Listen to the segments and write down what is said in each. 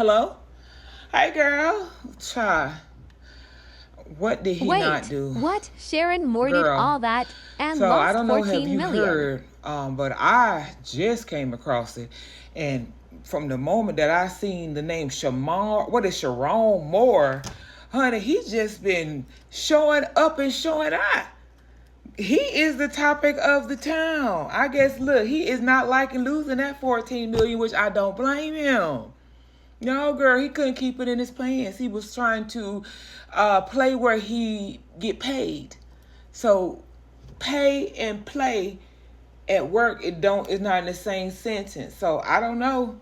Hello? Hi, girl. Try. What did he not Wait, do? what? Sherron Moore did Girl. all that and So I lost don't know, have 14 you million. heard, but I just came across it. And from the moment that I seen the name Sherrone Moore, honey, he's just been showing up and showing out. He is the topic of the town. I guess, look, he is not liking losing that 14 million, which I don't blame him. No, girl, he couldn't keep it in his pants. He was trying to play where he get paid. So pay and play at work, it's not in the same sentence. So I don't know.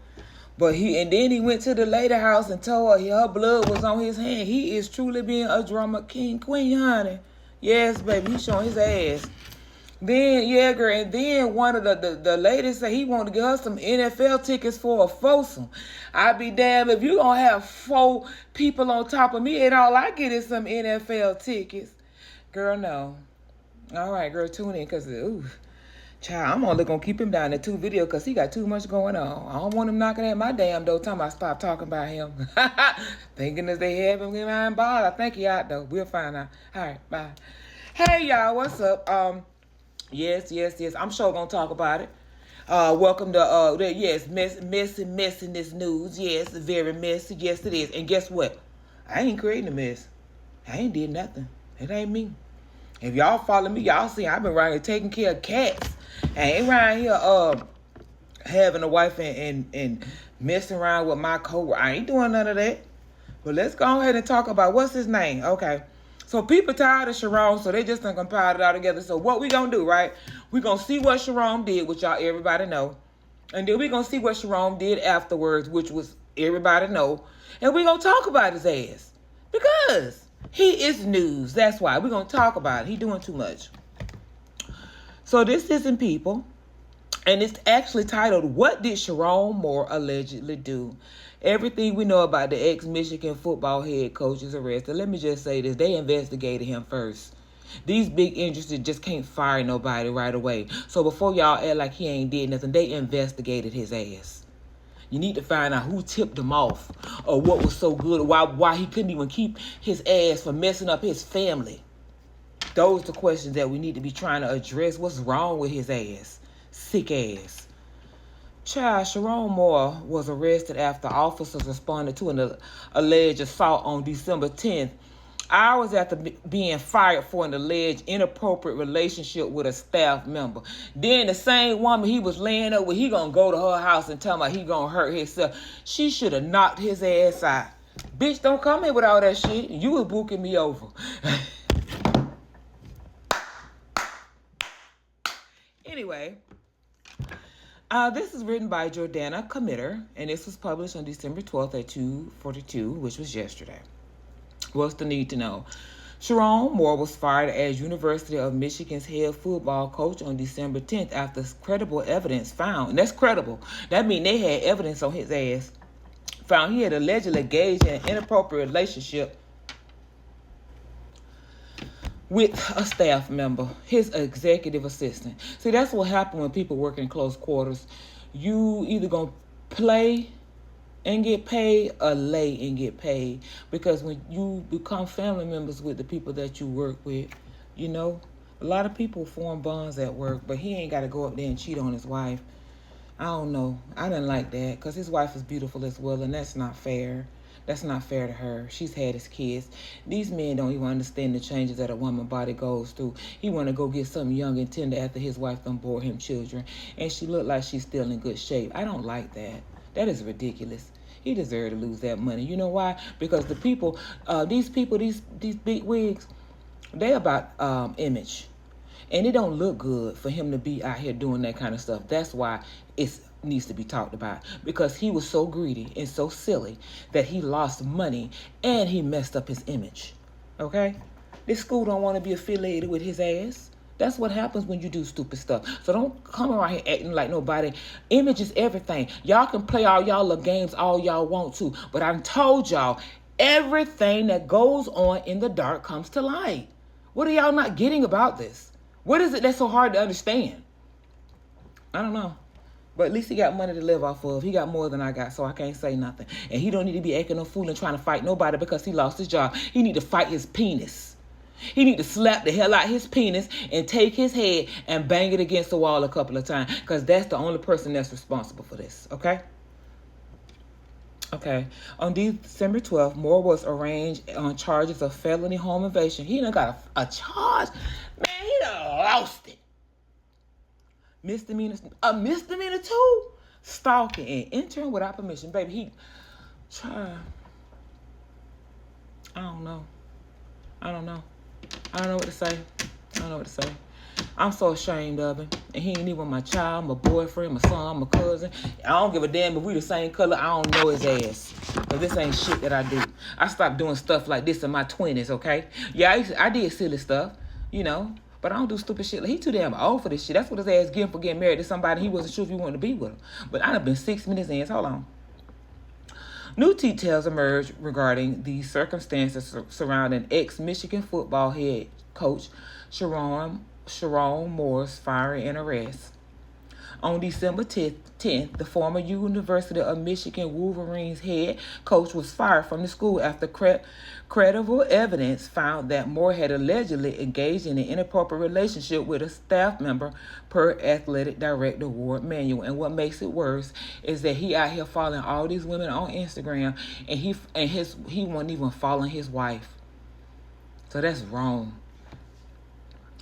But then he went to the lady house and told her blood was on his hand. He is truly being a drama king queen, honey. Yes, baby, he's showing his ass. Then, yeah, girl, and then one of the ladies said he wanted to get her some NFL tickets for a foursome. I'd be damned if you gonna have 4 people on top of me and all I get is some NFL tickets. Girl, no. All right, girl, tune in, because, child, I'm only gonna keep him down to 2 videos because he got too much going on. I don't want him knocking at my damn door talking about stop talking about him. Thinking as they have him behind bars. I think he out, though. We'll find out. All right, bye. Hey, y'all, what's up? Yes. I'm sure gonna talk about it. Welcome to messiness news. Yes, very messy. Yes, it is. And guess what? I ain't creating a mess. I ain't did nothing. It ain't me. If y'all follow me, y'all see I've been around here taking care of cats. I ain't around here having a wife and messing around with my coworker. I ain't doing none of that. But let's go ahead and talk about what's his name. Okay. So people tired of Sherrone, so they just done compiled it all together. So what we gonna do, right? We gonna see what Sherrone did, which y'all everybody know. And then we gonna see what Sherrone did afterwards, which was everybody know. And we gonna talk about his ass. Because he is news. That's why. We gonna talk about it. He doing too much. So this isn't People. And it's actually titled, What Did Sherrone Moore Allegedly Do? Everything we know about the ex-Michigan football head coach is arrested. Let me just say this. They investigated him first. These big industries just can't fire nobody right away. So before y'all act like he ain't did nothing, they investigated his ass. You need to find out who tipped him off or what was so good, why he couldn't even keep his ass from messing up his family. Those are the questions that we need to be trying to address. What's wrong with his ass? Sick ass. Child, Sherrone Moore was arrested after officers responded to an alleged assault on December 10th, hours after being fired for an alleged inappropriate relationship with a staff member. Then the same woman he was laying up with, he gonna go to her house and tell me he gonna hurt himself. She should have knocked his ass out. Bitch, don't come in with all that shit. You was booking me over. Anyway, this is written by Jordana Committer, and this was published on December 12th at 2:42, which was yesterday. What's the need to know? Sherrone Moore was fired as University of Michigan's head football coach on December 10th after credible evidence found, and that's credible. That means they had evidence on his ass, found he had allegedly engaged in an inappropriate relationship with a staff member, his executive assistant. See, that's what happened when people work in close quarters. You either gonna play and get paid or lay and get paid. Because when you become family members with the people that you work with, you know, a lot of people form bonds at work, but he ain't got to go up there and cheat on his wife. I don't know. I didn't like that because his wife is beautiful as well, and that's not fair. That's not fair to her. She's had his kids. These men don't even understand the changes that a woman's body goes through. He want to go get something young and tender after his wife done bore him children, and she look like she's still in good shape. I don't like that. That is ridiculous. He deserved to lose that money. You know why? Because the people, these big wigs, they about image. And it don't look good for him to be out here doing that kind of stuff. That's why it needs to be talked about. Because he was so greedy and so silly that he lost money and he messed up his image. Okay? This school don't want to be affiliated with his ass. That's what happens when you do stupid stuff. So don't come around here acting like nobody. Image is everything. Y'all can play all y'all little games all y'all want to. But I told y'all, everything that goes on in the dark comes to light. What are y'all not getting about this? What is it that's so hard to understand? I don't know. But at least he got money to live off of. He got more than I got, so I can't say nothing. And he don't need to be acting no fool and trying to fight nobody because he lost his job. He need to fight his penis. He need to slap the hell out his penis and take his head and bang it against the wall a couple of times, because that's the only person that's responsible for this, okay? Okay. On December 12th, Moore was arraigned on charges of felony home invasion. He done got a charge. Man, he done lost it. A misdemeanor too? Stalking and entering without permission. Baby, he try. I don't know what to say. I'm so ashamed of him. And he ain't even my child, my boyfriend, my son, my cousin. I don't give a damn if we the same color. I don't know his ass. But this ain't shit that I do. I stopped doing stuff like this in my 20s, okay? Yeah, I did silly stuff, you know. But I don't do stupid shit. He too damn old for this shit. That's what his ass getting for getting married to somebody he wasn't sure if he wanted to be with him. But I done been 6 minutes in. Hold on. New details emerged regarding the circumstances surrounding ex-Michigan football head coach Sherron Moore's firing and arrest. On December 10th, the former University of Michigan Wolverines head coach was fired from the school after credible evidence found that Moore had allegedly engaged in an inappropriate relationship with a staff member per athletic director Ward manual. And what makes it worse is that he out here following all these women on Instagram, and he wasn't even following his wife. So that's wrong.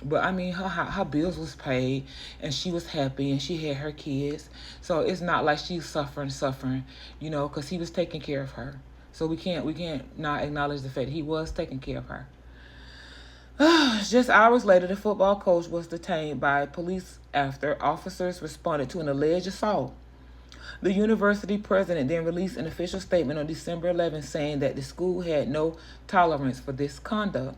But I mean, her bills was paid, and she was happy, and she had her kids. So it's not like she's suffering, you know, because he was taking care of her. So we can't not acknowledge the fact that he was taking care of her. Just hours later, the football coach was detained by police after officers responded to an alleged assault. The university president then released an official statement on December 11th saying that the school had no tolerance for this conduct.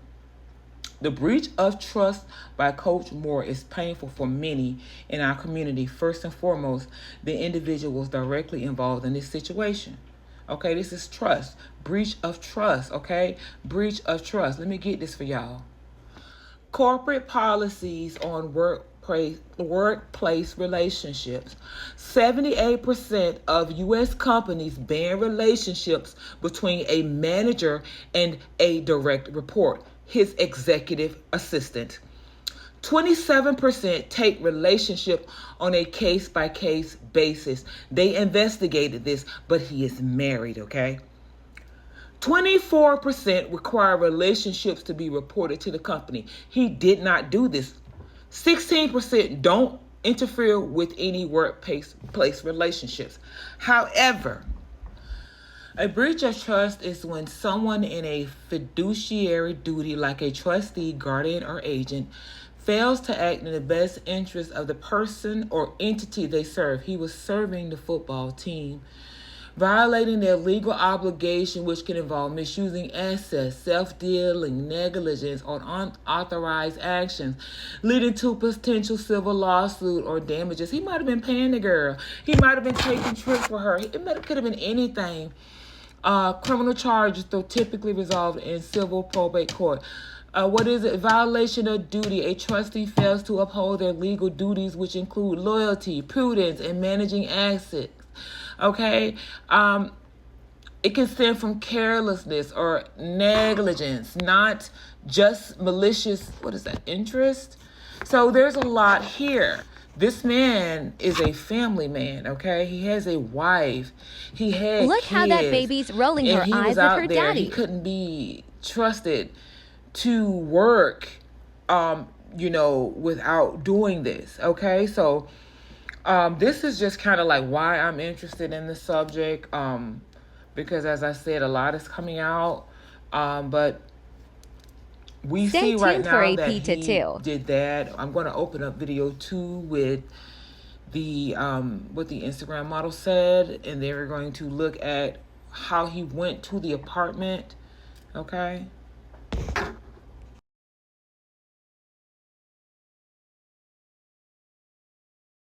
The breach of trust by Coach Moore is painful for many in our community. First and foremost, the individuals directly involved in this situation. Okay, this is trust. Breach of trust, okay? Breach of trust. Let me get this for y'all. Corporate policies on workplace relationships. 78% of U.S. companies ban relationships between a manager and a direct report, his executive assistant. 27% take relationship on a case-by-case basis. They investigated this, but he is married, okay? 24% require relationships to be reported to the company. He did not do this. 16% don't interfere with any workplace relationships. However, a breach of trust is when someone in a fiduciary duty, like a trustee, guardian, or agent, fails to act in the best interest of the person or entity they serve. He was serving the football team, violating their legal obligation, which can involve misusing assets, self-dealing, negligence, or unauthorized actions, leading to potential civil lawsuit or damages. He might have been paying the girl. He might have been taking trips for her. It could have been anything. Criminal charges, though typically resolved in civil probate court. What is it? Violation of duty. A trustee fails to uphold their legal duties, which include loyalty, prudence, and managing assets. Okay? It can stem from carelessness or negligence, not just malicious, interest? So there's a lot here. This man is a family man, okay? He has a wife. He had Look kids, how that baby's rolling her eyes with her daddy. He couldn't be trusted to work, without doing this, okay? So this is just kind of like why I'm interested in the subject, because as I said, a lot is coming out, but we see right now that he did that. I'm going to open up video 2 with the what the Instagram model said, and they're going to look at how he went to the apartment. Okay.